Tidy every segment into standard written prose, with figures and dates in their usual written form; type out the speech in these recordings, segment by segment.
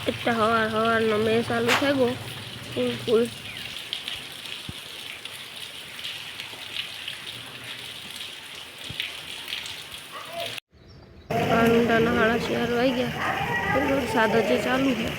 इतना हवार हवार नो मैं चालू थे गो फूल फूल ऊंडा नहाड़ा 4 वाई गया वरसाद जे चालू है।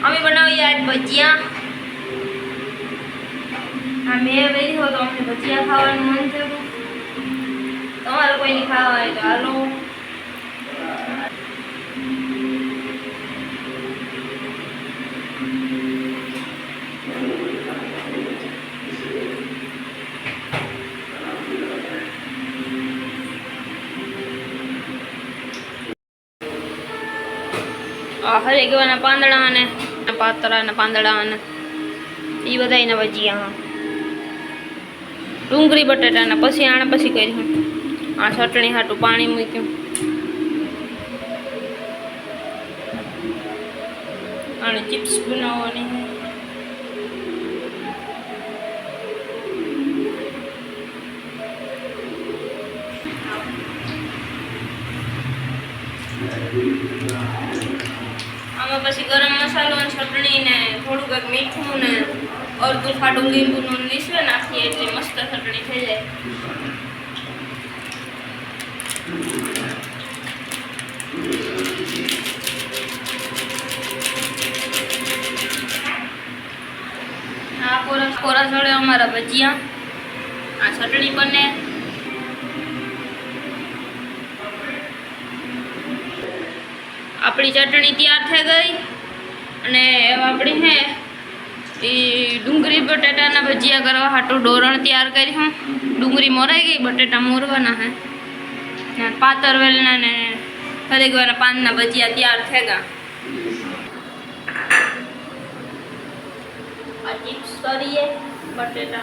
अमे बनावी आज भजिया मैं वेली हो तो अમને ભજીયા ખાવાનું મન છે તમારે કોઈ ની ખાવા હોય તો હાલો आ हरे गवाना પાંદડા અને પાતરા ના પાંદડા અને ઈ બધાયના ભજીયા હા ડુંગળી બટાટાના પછી આને પછી કર્યું આ ચટણી હાટું પાણી મૂક્યું અને ચિપ્સ બનાવવાની आमा पछी गरम मसालो ने चटणी ने थोड़ू कंईक मीठू ने अर्धुं फाटुं લીંબુનું લીસવે नाखीए એટલે मस्त चटणी થઈ જાય। आ कोरा जोड़े अमारा भजिया आ चटणी बने अपनी चटणी तैयार थी गई अने अपनी है डूंगरी बटेटा भजिया करवा हाटू डोरण तैयार करी हूँ। डूंगरी मोराई गई बटेटा मोरवाना है पातर वेलना ने हरेगवाना पान ना भजिया तैयार थेगा। चिप्स करिए बटेटा